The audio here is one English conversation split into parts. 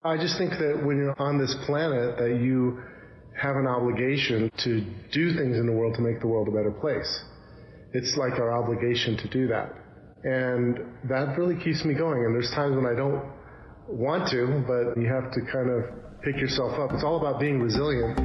I just think that when you're on this planet that you have an obligation to do things in the world to make the world a better place. It's like our obligation to do that. And that really keeps me going. And there's times when I don't want to, but you have to kind of pick yourself up. It's all about being resilient.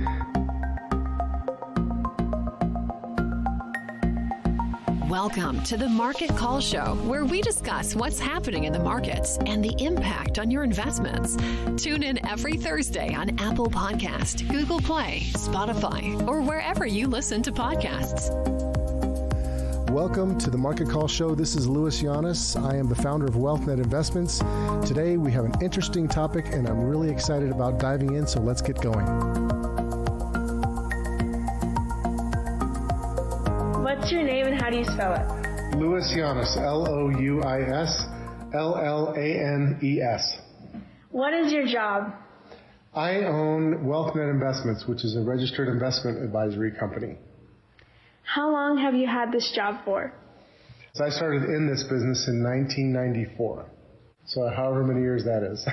Welcome to the Market Call Show, where we discuss what's happening in the markets and the impact on your investments. Tune in every Thursday on Apple Podcast, Google Play, Spotify, or wherever you listen to podcasts. Welcome to the Market Call Show. This is Llanes. I am the founder of WealthNet Investments. Today we have an interesting topic, and I'm really excited about diving in, so let's get going. What's your name and how do you spell it? Louis Llanes, Louis Llanes. What is your job? I own WealthNet Investments, which is a registered investment advisory company. How long have you had this job for? So I started in this business in 1994. So however many years that is.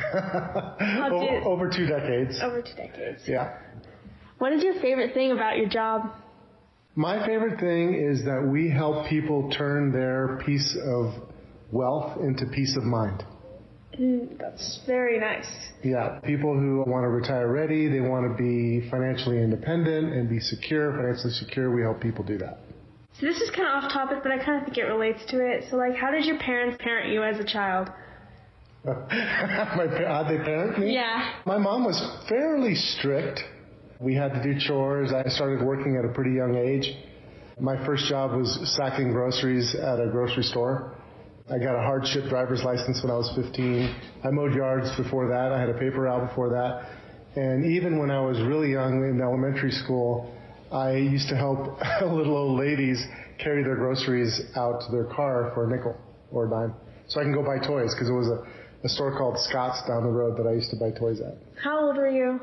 Over 2 decades. Over 2 decades. Yeah. What is your favorite thing about your job? My favorite thing is that we help people turn their piece of wealth into peace of mind. That's very nice. Yeah, people who want to retire ready, they want to be financially independent and be financially secure, we help people do that. So this is kind of off topic, but I kind of think it relates to it. So how did your parents parent you as a child? How'd they parent me? Yeah. My mom was fairly strict. We had to do chores. I started working at a pretty young age. My first job was sacking groceries at a grocery store. I got a hardship driver's license when I was 15. I mowed yards before that. I had a paper route before that. And even when I was really young in elementary school, I used to help little old ladies carry their groceries out to their car for a nickel or a dime. So I can go buy toys, because it was a store called Scott's down the road that I used to buy toys at. How old were you?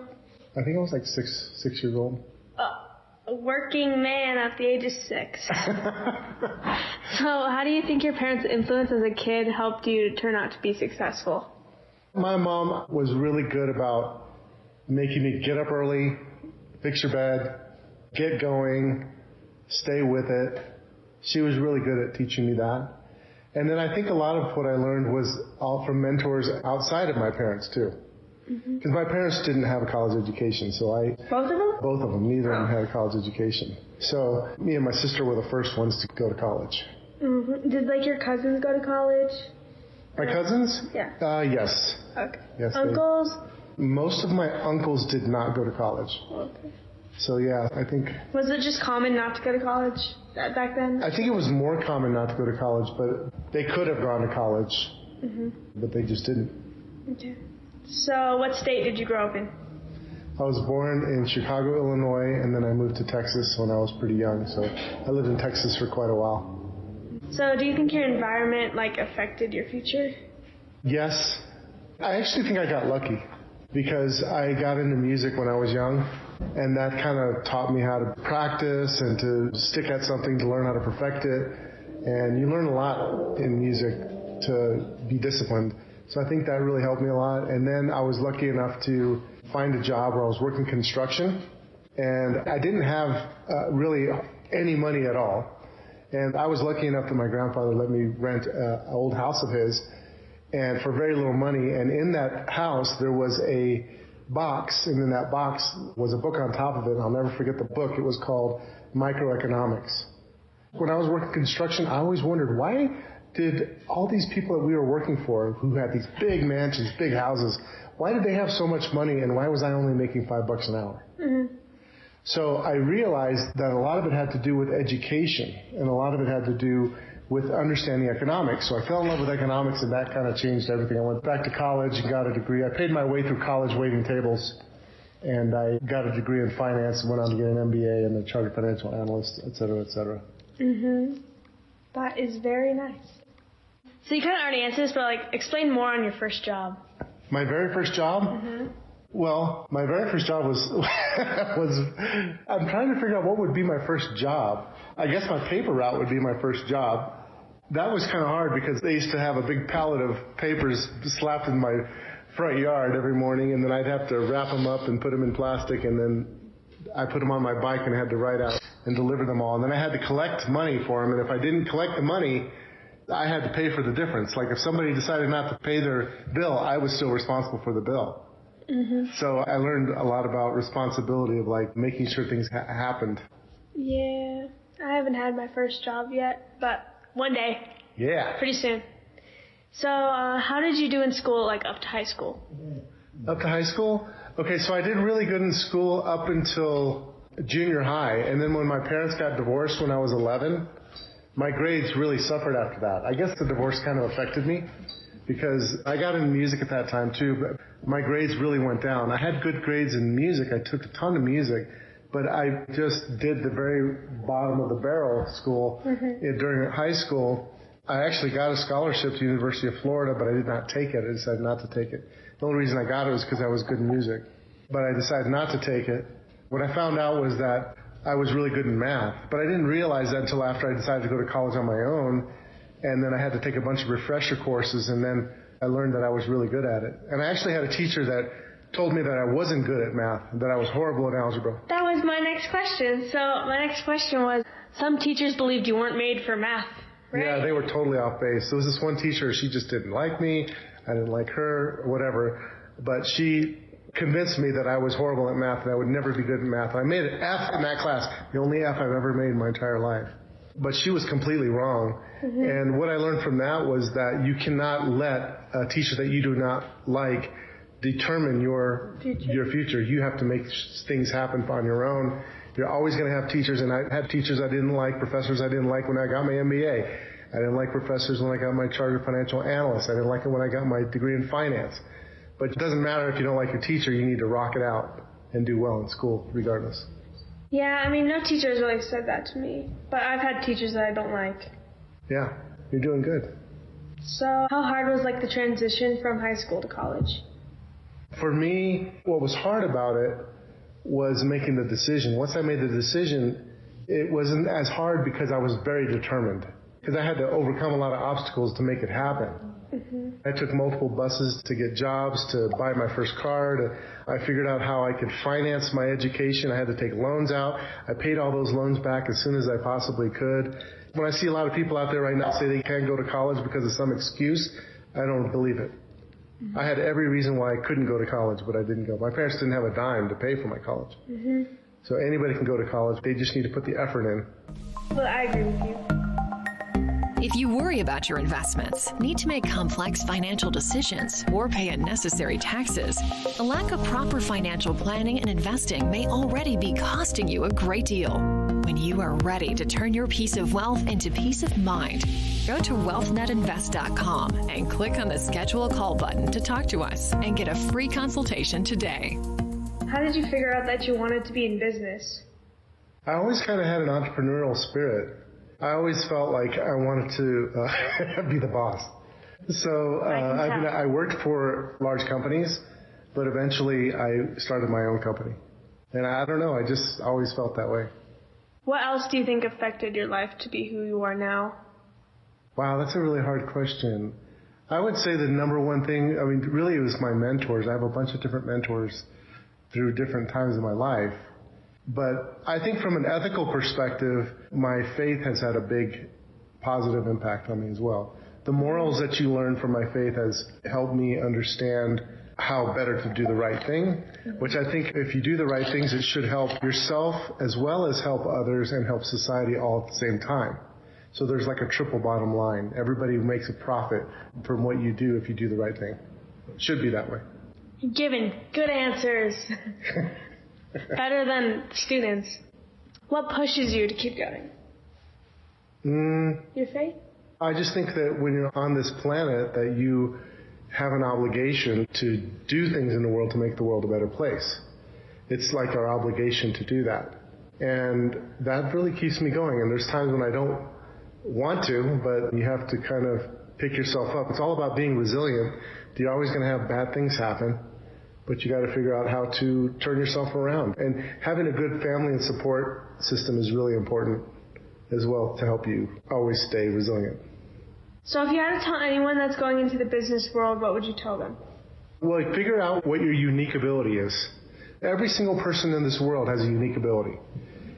I think I was like six years old. A working man at the age of 6. So how do you think your parents' influence as a kid helped you turn out to be successful? My mom was really good about making me get up early, fix your bed, get going, stay with it. She was really good at teaching me that. And then I think a lot of what I learned was all from mentors outside of my parents too. Because my parents didn't have a college education, so Both of them? Both of them. Neither of them had a college education. So me and my sister were the first ones to go to college. Mm-hmm. Did your cousins go to college? My cousins? Yeah. Yes. Okay. Yes. Uncles? Most of my uncles did not go to college. Okay. So yeah, I think... Was it just common not to go to college back then? I think it was more common not to go to college, but they could have gone to college, but they just didn't. Okay. So what state did you grow up in? I was born in Chicago, Illinois, and then I moved to Texas when I was pretty young. So I lived in Texas for quite a while. So do you think your environment affected your future? Yes. I actually think I got lucky because I got into music when I was young, and that kind of taught me how to practice and to stick at something to learn how to perfect it. And you learn a lot in music to be disciplined. So I think that really helped me a lot. And then I was lucky enough to find a job where I was working construction. And I didn't have really any money at all. And I was lucky enough that my grandfather let me rent an old house of his, and for very little money. And in that house, there was a box, and in that box was a book on top of it. And I'll never forget the book. It was called Microeconomics. When I was working construction, I always wondered, why did all these people that we were working for, who had these big mansions, big houses, why did they have so much money, and why was I only making $5 an hour? So I realized that a lot of it had to do with education, and a lot of it had to do with understanding economics. So I fell in love with economics, and that kind of changed everything. I went back to college and got a degree. I paid my way through college waiting tables, and I got a degree in finance and went on to get an MBA and a chartered financial analyst, et cetera, et cetera. That is very nice. So you kind of already answered this, but explain more on your first job. My very first job? Well, my very first job was I'm trying to figure out what would be my first job. I guess my paper route would be my first job. That was kind of hard because they used to have a big pallet of papers slapped in my front yard every morning, and then I'd have to wrap them up and put them in plastic, and then I put them on my bike and had to ride out and deliver them all. And then I had to collect money for them, and if I didn't collect the money, I had to pay for the difference. Like if somebody decided not to pay their bill, I was still responsible for the bill. Mm-hmm. So I learned a lot about responsibility of like making sure things happened. Yeah, I haven't had my first job yet, but one day. Yeah. Pretty soon. So how did you do in school, like up to high school? Up to high school? Okay, so I did really good in school up until junior high. And then when my parents got divorced when I was 11, my grades really suffered after that. I guess the divorce kind of affected me because I got into music at that time too, but my grades really went down. I had good grades in music. I took a ton of music, but I just did the very bottom of the barrel school during high school. I actually got a scholarship to the University of Florida, but I did not take it. I decided not to take it. The only reason I got it was because I was good in music. But I decided not to take it. What I found out was that I was really good in math, but I didn't realize that until after I decided to go to college on my own. And then I had to take a bunch of refresher courses, and then I learned that I was really good at it. And I actually had a teacher that told me that I wasn't good at math, that I was horrible at algebra. That was my next question. So my next question was, some teachers believed you weren't made for math, right? Yeah, they were totally off base. There was this one teacher, she just didn't like me. I didn't like her, whatever. But she convinced me that I was horrible at math and I would never be good at math. I made an F in that class, the only F I've ever made in my entire life. But she was completely wrong. Mm-hmm. And what I learned from that was that you cannot let a teacher that you do not like determine your future. You have to make things happen on your own. You're always going to have teachers, and I had teachers I didn't like, professors I didn't like when I got my MBA. I didn't like professors when I got my Chartered Financial Analyst. I didn't like it when I got my degree in finance. But it doesn't matter if you don't like your teacher, you need to rock it out and do well in school regardless. Yeah, I mean, no teacher has really said that to me. But I've had teachers that I don't like. Yeah, you're doing good. So how hard was like the transition from high school to college? For me, what was hard about it was making the decision. Once I made the decision, it wasn't as hard because I was very determined. Because I had to overcome a lot of obstacles to make it happen. Mm-hmm. I took multiple buses to get jobs, to buy my first car. I figured out how I could finance my education. I had to take loans out. I paid all those loans back as soon as I possibly could. When I see a lot of people out there right now say they can't go to college because of some excuse, I don't believe it. Mm-hmm. I had every reason why I couldn't go to college, but I didn't go. My parents didn't have a dime to pay for my college. Mm-hmm. So anybody can go to college. They just need to put the effort in. Well, I agree with you. If you worry about your investments, need to make complex financial decisions, or pay unnecessary taxes, the lack of proper financial planning and investing may already be costing you a great deal. When you are ready to turn your peace of wealth into peace of mind, go to wealthnetinvest.com and click on the Schedule a Call button to talk to us and get a free consultation today. How did you figure out that you wanted to be in business? I always kind of had an entrepreneurial spirit. I always felt like I wanted to be the boss. So I worked for large companies, but eventually I started my own company. And I don't know, I just always felt that way. What else do you think affected your life to be who you are now? Wow, that's a really hard question. I would say the number one thing, I mean, really it was my mentors. I have a bunch of different mentors through different times in my life. But I think from an ethical perspective, my faith has had a big positive impact on me as well. The morals that you learn from my faith has helped me understand how better to do the right thing, which I think if you do the right things, it should help yourself as well as help others and help society all at the same time. So there's like a triple bottom line. Everybody makes a profit from what you do if you do the right thing. It should be that way. Given good answers. Better than students. What pushes you to keep going? Your faith? I just think that when you're on this planet that you have an obligation to do things in the world to make the world a better place. It's like our obligation to do that. And that really keeps me going. And there's times when I don't want to, but you have to kind of pick yourself up. It's all about being resilient. You're always going to have bad things happen. But you got to figure out how to turn yourself around. And having a good family and support system is really important as well to help you always stay resilient. So if you had to tell anyone that's going into the business world, what would you tell them? Well, figure out what your unique ability is. Every single person in this world has a unique ability.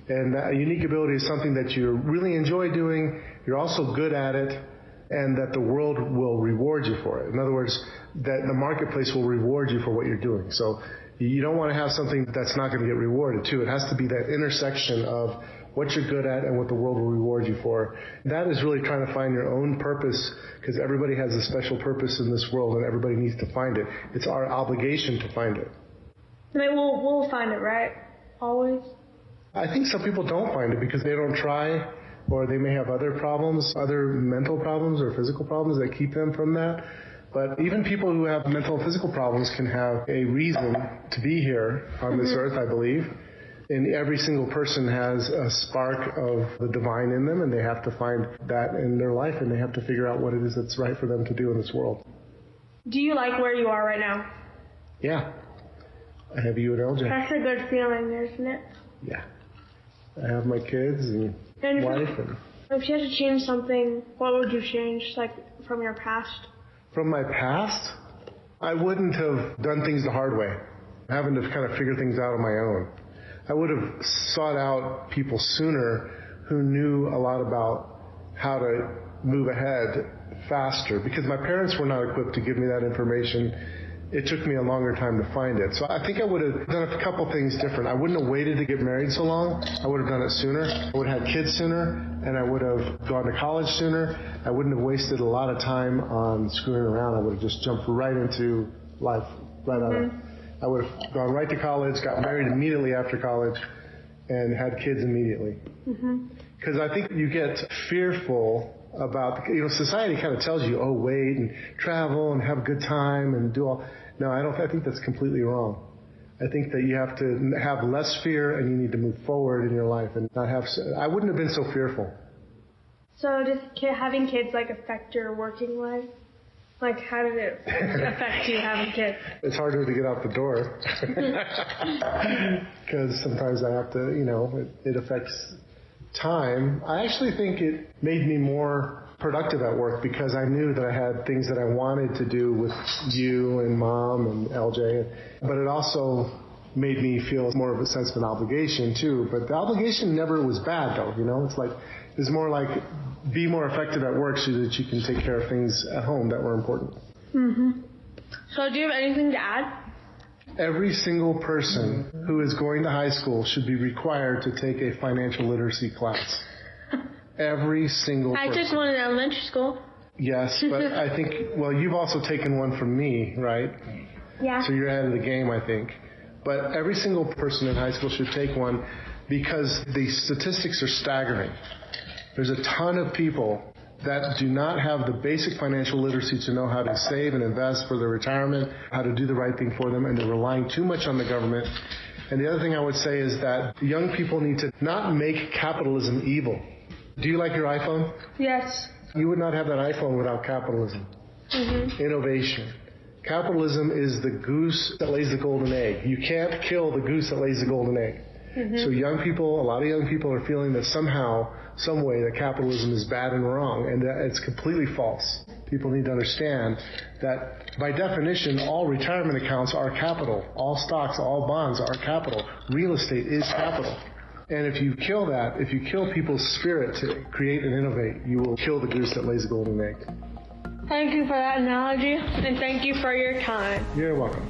And that unique ability is something that you really enjoy doing, you're also good at it, and that the world will reward you for it. In other words, that the marketplace will reward you for what you're doing. So you don't want to have something that's not going to get rewarded too. It has to be that intersection of what you're good at and what the world will reward you for. That is really trying to find your own purpose, because everybody has a special purpose in this world and everybody needs to find it. It's our obligation to find it. I mean, we'll find it, right? Always? I think some people don't find it because they don't try, or they may have other problems, other mental problems or physical problems that keep them from that. But even people who have mental and physical problems can have a reason to be here on this earth, I believe. And every single person has a spark of the divine in them, and they have to find that in their life, and they have to figure out what it is that's right for them to do in this world. Do you like where you are right now? Yeah. I have you and LJ. That's a good feeling, isn't it? Yeah. I have my kids and wife. If you had to change something, what would you change, like, from your past? From my past, I wouldn't have done things the hard way, having to kind of figure things out on my own. I would have sought out people sooner who knew a lot about how to move ahead faster, because my parents were not equipped to give me that information. It took me a longer time to find it. So I think I would have done a couple things different. I wouldn't have waited to get married so long. I would have done it sooner. I would have had kids sooner, and I would have gone to college sooner. I wouldn't have wasted a lot of time on screwing around. I would have just jumped right into life, right on it. I would have gone right to college, got married immediately after college, and had kids immediately. Because I think you get fearful about, society kind of tells you, oh, wait, and travel and have a good time and do all. No, I think that's completely wrong. I think that you have to have less fear, and you need to move forward in your life and not have. I wouldn't have been so fearful. So does having kids, affect your working life? How did it affect you having kids? It's harder to get out the door because sometimes I have to, it affects time. I actually think it made me more productive at work because I knew that I had things that I wanted to do with you and Mom and LJ, but it also made me feel more of a sense of an obligation too. But the obligation never was bad though, it's more like be more effective at work so that you can take care of things at home that were important. So do you have anything to add? Every single person who is going to high school should be required to take a financial literacy class. Every single person. I took one in elementary school. Yes, but I think, you've also taken one from me, right? Yeah. So you're ahead of the game, I think. But every single person in high school should take one because the statistics are staggering. There's a ton of people that do not have the basic financial literacy to know how to save and invest for their retirement, how to do the right thing for them, and they're relying too much on the government. And the other thing I would say is that young people need to not make capitalism evil. Do you like your iPhone? Yes. You would not have that iPhone without capitalism. Innovation. Capitalism is the goose that lays the golden egg. You can't kill the goose that lays the golden egg. So a lot of young people are feeling that somehow, some way, that capitalism is bad and wrong, and that it's completely false. People need to understand that by definition, all retirement accounts are capital. All stocks, all bonds are capital. Real estate is capital. And if you kill that, if you kill people's spirit to create and innovate, you will kill the goose that lays the golden egg. Thank you for that analogy, and thank you for your time. You're welcome.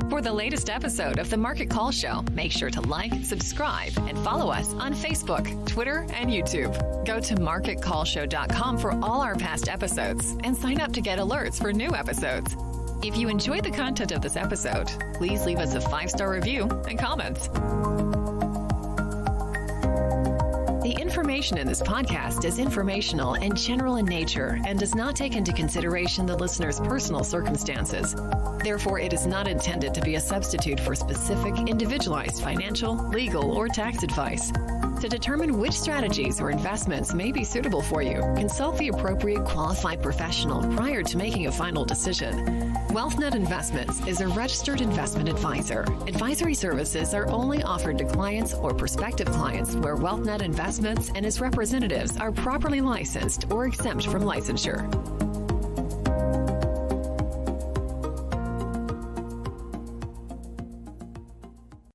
For the latest episode of The Market Call Show, make sure to like, subscribe, and follow us on Facebook, Twitter, and YouTube. Go to marketcallshow.com for all our past episodes and sign up to get alerts for new episodes. If you enjoyed the content of this episode, please leave us a 5-star review and comments. The information in this podcast is informational and general in nature and does not take into consideration the listener's personal circumstances. Therefore, it is not intended to be a substitute for specific, individualized financial, legal, or tax advice. To determine which strategies or investments may be suitable for you, consult the appropriate qualified professional prior to making a final decision. WealthNet Investments is a registered investment advisor. Advisory services are only offered to clients or prospective clients where WealthNet Investments and its representatives are properly licensed or exempt from licensure.